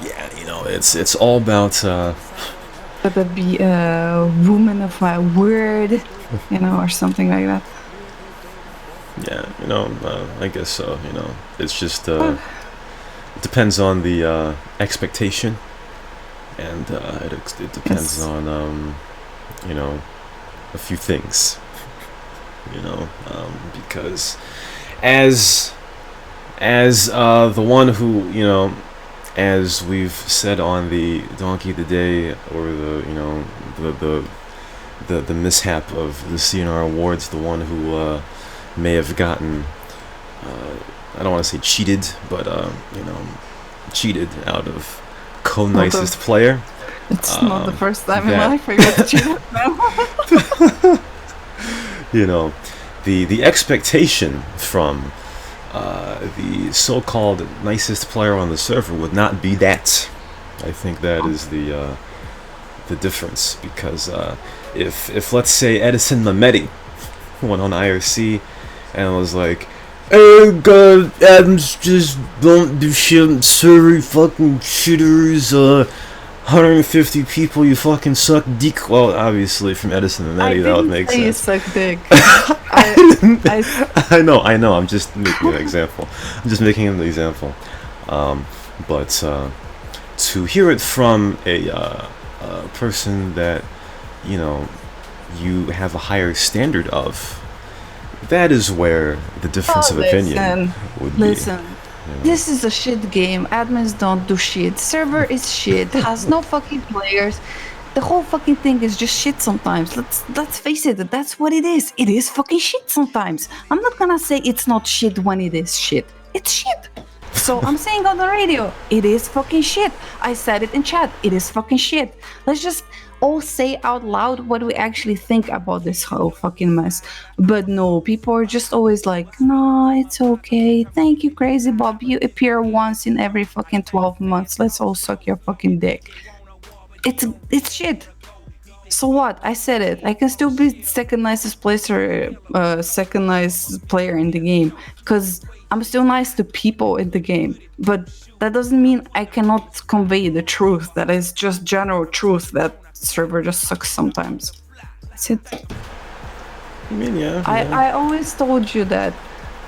yeah, you know, it's all about, Gotta be a woman of my word, you know, or something like that. Yeah, I guess so. It's just it depends on the expectation, and it depends Yes. on a few things. Because as the one who as we've said on the Donkey of the Day, or the mishap of the CNR Awards, the one who may have gotten I don't want to say cheated, but cheated out of co-nicest player. It's not the first time in that- life I got cheated. The expectation from the so-called nicest player on the server would not be that. I think that is the difference, because if let's say Edison Mehmeti went on IRC and was like, "Hey, God, Adams just don't do shit on server, fucking shitters, 150 people, you fucking suck dick." Well, obviously, from Edison Mehmeti, that would make You sense. suck dick. I know. I'm just making an example. But to hear it from a person that you have a higher standard of, that is where the difference of opinion would be. Listen. This is a shit game. Admins don't do shit. Server is shit. Has no fucking players. The whole fucking thing is just shit sometimes. Let's face it. That's what it is. It is fucking shit sometimes. I'm not gonna say it's not shit when it is shit. It's shit. So I'm saying on the radio, it is fucking shit. I said it in chat. It is fucking shit. Let's just all say out loud what we actually think about this whole fucking mess. But no, people are just always like, no, it's okay. Thank you, Crazy Bob. You appear once in every fucking 12 months. Let's all suck your fucking dick. It's shit. So what? I said it. I can still be second nicest player in the game, because I'm still nice to people in the game. But that doesn't mean I cannot convey the truth. That is just general truth that server just sucks sometimes. That's it. I mean, yeah. I always told you that.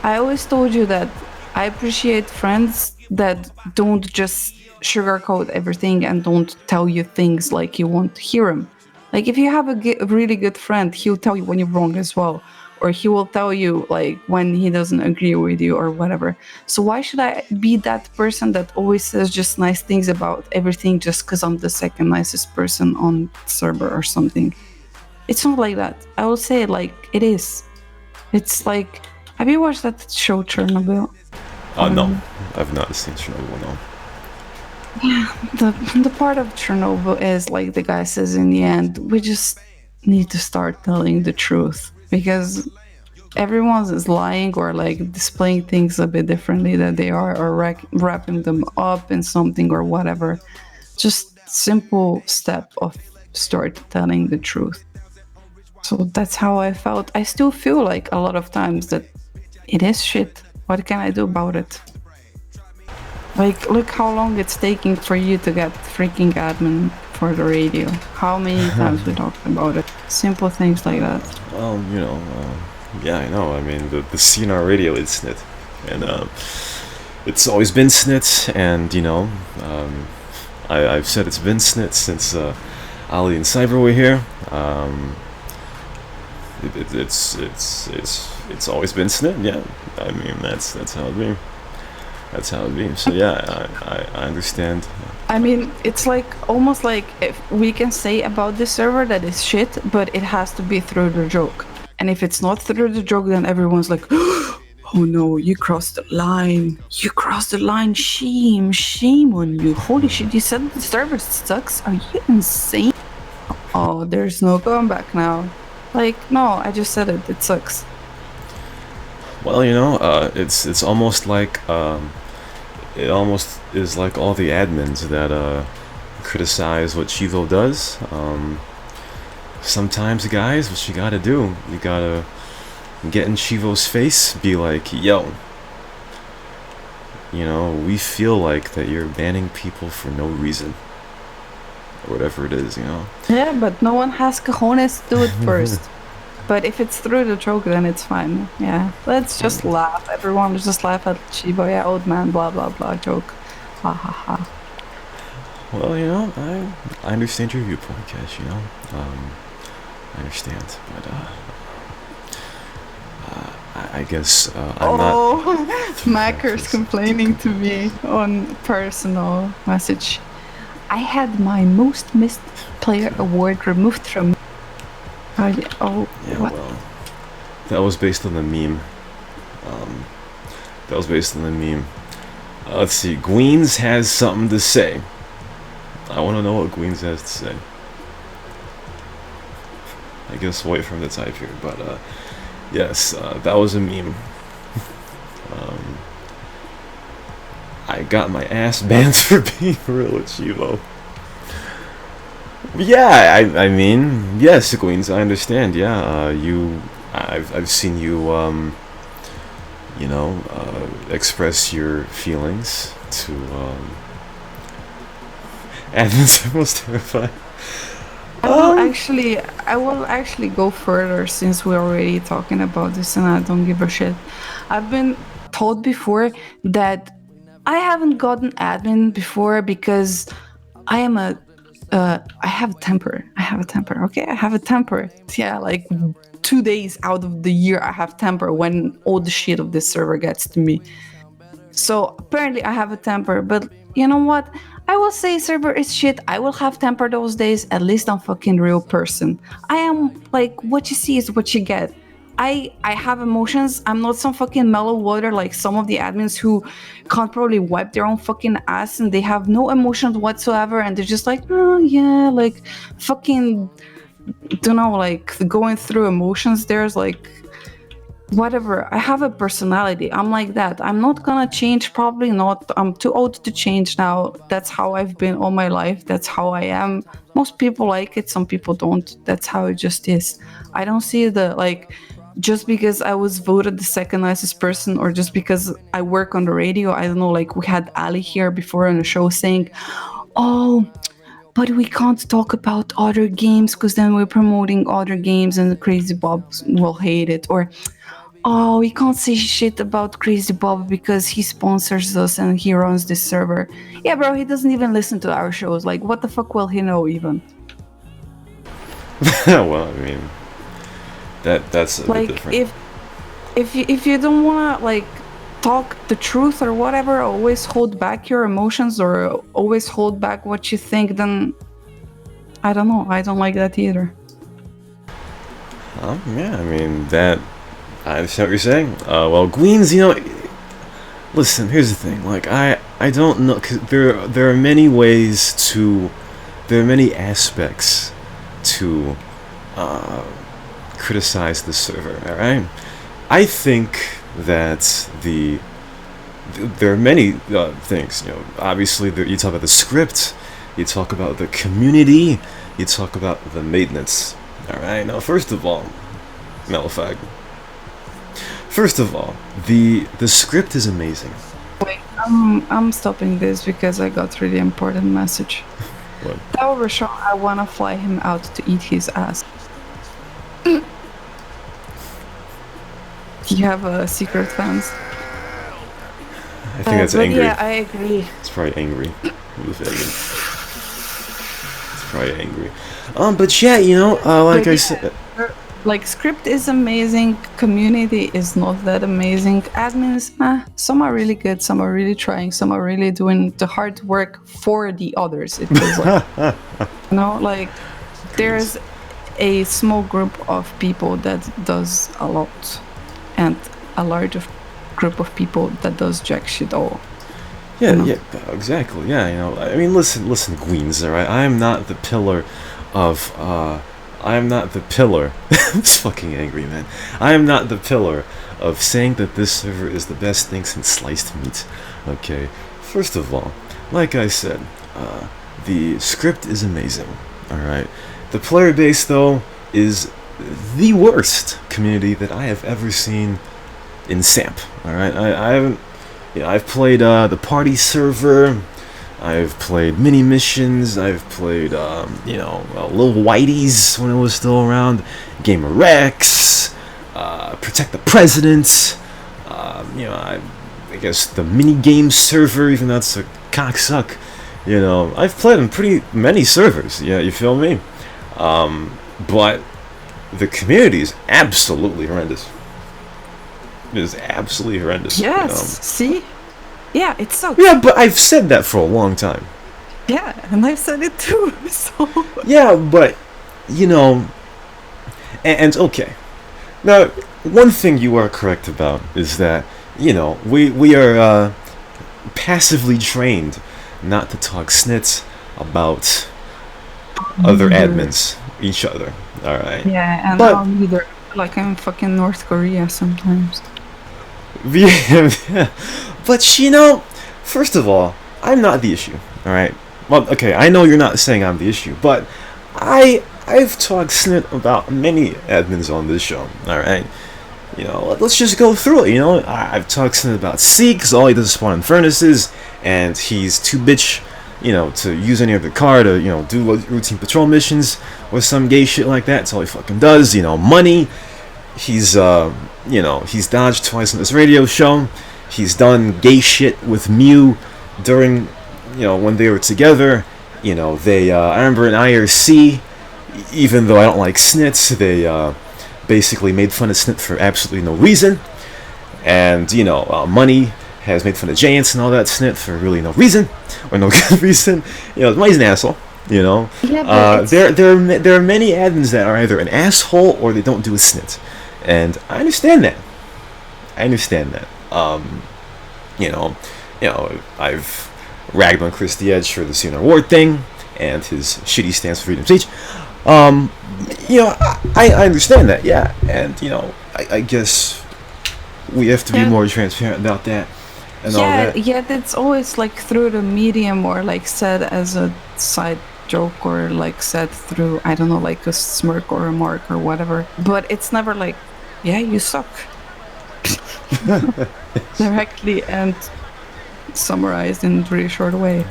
I appreciate friends that don't just sugarcoat everything and don't tell you things like you want to hear them. Like, if you have a really good friend, he'll tell you when you're wrong as well. Or he will tell you, like, when he doesn't agree with you or whatever. So why should I be that person that always says just nice things about everything just because I'm the second nicest person on server or something? It's not like that. I will say it like it is. It's like, have you watched that show Chernobyl? No, I've not seen Chernobyl, no. The part of Chernobyl is like the guy says in the end, we just need to start telling the truth, because everyone is lying or like displaying things a bit differently that they are, or wrapping them up in something or whatever. Just simple step of start telling the truth. So that's how I felt. I still feel like a lot of times that it is shit. What can I do about it? Like, look how long it's taking for you to get freaking admin for the radio. How many times we talked about it? Simple things like that. Well, yeah, I know. I mean, the CNR radio is snit. And it's always been snit, and, I've said it's been snit since Ali and Cyber were here. It's always been snit, yeah. I mean, that's how it be. That's how it be. So yeah, I understand. I mean, it's like almost like if we can say about this server that is shit, but it has to be through the joke. And if it's not through the joke, then everyone's like, oh no, you crossed the line. You crossed the line. Shame on you. Holy shit, you said the server sucks? Are you insane? Oh, there's no going back now. Like, no, I just said it. It sucks. Well, it's almost like it almost is like all the admins that criticize what Chivo does. Sometimes, guys, what you gotta do, you gotta get in Chivo's face, be like, yo, we feel like that you're banning people for no reason, or whatever it is, Yeah, but no one has cojones to do it first. But if it's through the joke, then it's fine. Yeah, let's just laugh. Everyone just laugh at Chiba, yeah, old man, blah blah blah joke. Ha ha ha. Well, I understand your viewpoint, Cash. I understand, but I guess I'm not. Macker's complaining to me on personal message. I had my most missed player award removed from. Yeah, what? well, that was based on the meme. Let's see. Gweens has something to say. I want to know what Gweens has to say. I guess wait for him to type here, but yes, that was a meme. I got my ass banned for being real with Chivo. Yeah, I mean, yes, Queens, I understand. Yeah, I've seen you, express your feelings to admins are most terrified. I will actually go further since we're already talking about this, and I don't give a shit. I've been told before that I haven't gotten admin before because I am I have a temper. Okay, I have a temper. Yeah, like 2 days out of the year I have temper when all the shit of this server gets to me. So apparently I have a temper, but you know what? I will say server is shit. I will have temper those days. At least I'm fucking real person. I am like, what you see is what you get. I have emotions. I'm not some fucking mellow water like some of the admins who can't probably wipe their own fucking ass and they have no emotions whatsoever and they're just like, oh yeah, like fucking, don't know, like going through emotions. There's like, whatever. I have a personality. I'm like that. I'm not gonna change. Probably not. I'm too old to change now. That's how I've been all my life. That's how I am. Most people like it. Some people don't. That's how it just is. I don't see the like. Just because I was voted the second nicest person, or just because I work on the radio, I don't know. Like we had Ali here before on the show saying, "Oh, but we can't talk about other games because then we're promoting other games and the Crazy Bob will hate it," or oh, we can't say shit about Crazy Bob because he sponsors us and he runs this server. Yeah, bro, he doesn't even listen to our shows. Like, what the fuck will he know even? Well, I mean, that's a like bit different. if you don't wanna like talk the truth or whatever, always hold back your emotions or always hold back what you think, then I don't know. I don't like that either. Yeah, I mean that. I understand what you're saying. Well, Gweens, listen. Here's the thing. Like, I don't know, cause there are many ways to, there are many aspects to criticize the server. All right. I think that there are many things. Obviously, you talk about the script, you talk about the community, you talk about the maintenance. All right. Now, first of all, Melifag. First of all, the script is amazing. Wait, I'm stopping this because I got really important message. What? Tell Rashawn I wanna fly him out to eat his ass. You have a secret fans. I think that's angry. Yeah, I agree. It's probably angry. It's probably angry. But yeah, like I said. Like, script is amazing, community is not that amazing, admins, some are really good, some are really trying, some are really doing the hard work for the others, it feels like. Like, there's a small group of people that does a lot, and a large group of people that does jack shit all. Yeah, exactly, yeah, I mean, listen, Queens, alright, I am not the pillar of, I'm fucking angry, man. I am not the pillar of saying that this server is the best thing since sliced meat. Okay, first of all, like I said, the script is amazing. All right, the player base though is the worst community that I have ever seen in SAMP. All right, I haven't. I've played the party server. I've played mini missions. I've played, Little Whiteys when it was still around. Gamer Rex, Protect the President. I guess the mini game server, even though that's a cocksuck. I've played on pretty many servers. Yeah, you feel me? But the community is absolutely horrendous. It is absolutely horrendous. Yes. See. Yeah, it sucks. Yeah, but I've said that for a long time. Yeah, and I've said it too. So. Yeah, but and okay. Now, one thing you are correct about is that we are passively trained not to talk snits about other admins, each other. All right. Yeah, and but, I'm either like I'm fucking North Korea sometimes. Yeah, but first of all, I'm not the issue. All right. Well, okay, I know you're not saying I'm the issue, but I've talked snit about many admins on this show. All right. Let's just go through it. I've talked snit about C because all he does is spawn in furnaces, and he's too bitch, to use any other car to do routine patrol missions or some gay shit like that. That's all he fucking does. Money. He's he's dodged twice on this radio show. He's done gay shit with Mew during, when they were together. They, I remember in IRC, even though I don't like snits, they basically made fun of snit for absolutely no reason. And, Money has made fun of Giants and all that snit for really no reason, or no good reason. Money's an asshole. Yeah, there are many admins that are either an asshole or they don't do a snit. And I understand that. I've ragged on Chris the Edge for the Cena Award thing and his shitty stance for freedom of speech. I understand that, yeah. And, I guess we have to be more transparent about that and all that. Yeah, that's always like through the medium or like said as a side joke or like said through, I don't know, like a smirk or a mark or whatever. But it's never like, yeah, you suck. Directly and summarized in a really short way.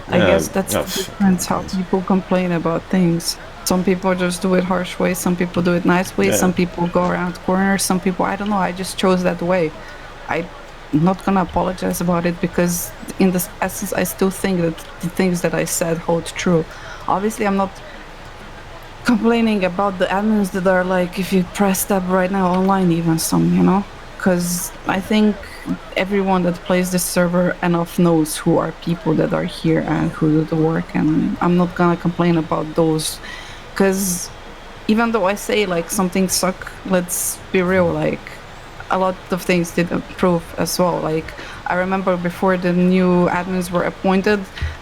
I guess that's the difference how people complain about things. Some people just do it harsh way, some people do it nice way, some people go around corners, some people, I don't know, I just chose that way. I'm not gonna apologize about it because in the essence I still think that the things that I said hold true. Obviously I'm not complaining about the admins that are like, if you press tab right now online, even some, because I think everyone that plays this server enough knows who are people that are here and who do the work, and I'm not gonna complain about those, because even though I say like something suck, let's be real, like a lot of things did improve as well. Like I remember before the new admins were appointed,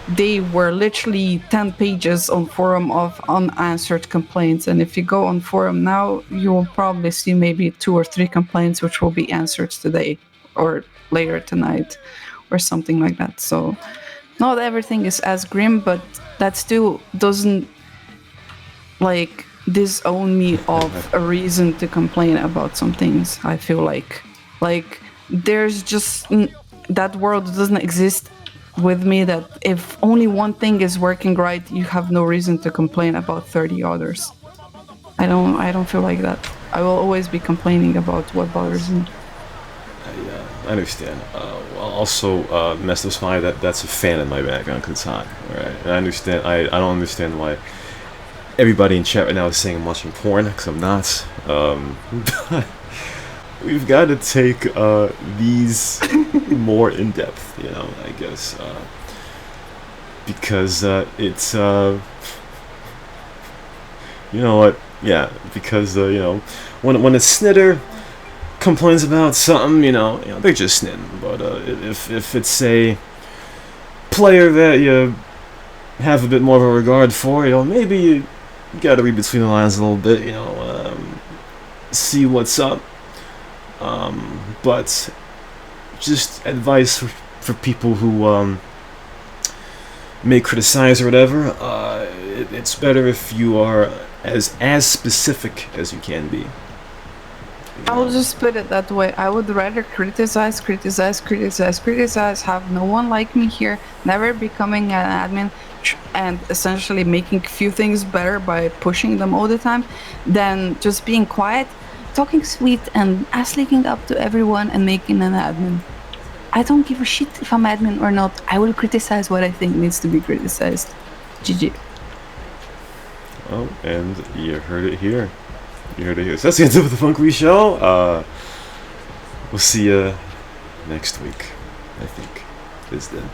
they were literally 10 pages on forum of unanswered complaints, and if you go on forum now, you will probably see maybe 2 or 3 complaints which will be answered today or later tonight or something like that. So not everything is as grim, but that still doesn't like disown me of a reason to complain about some things. I feel like there's just that world doesn't exist with me, that if only one thing is working right, you have no reason to complain about 30 others. I don't feel like that. I will always be complaining about what bothers me. I understand. Also, messed up smile, that's a fan in my background because it's hot. Alright, and I understand. I don't understand why everybody in chat right now is saying I'm watching porn, because I'm not. But we've got to take these more in depth, I guess, because it's you know what? Yeah, because when a snitter complains about something, they're just snitting. But if it's a player that you have a bit more of a regard for, maybe you gotta read between the lines a little bit, see what's up. But just advice for people who may criticize or whatever. It's better if you are as specific as you can be. I'll just put it that way. I would rather criticize, have no one like me here, never becoming an admin, and essentially making few things better by pushing them all the time, than just being quiet, talking sweet, and ass licking up to everyone and making an admin. I don't give a shit if I'm admin or not. I will criticize what I think needs to be criticized. GG. Oh, and you heard it here. You heard it here. So that's the end of the Punkery Show. We'll see you next week, I think. Is then.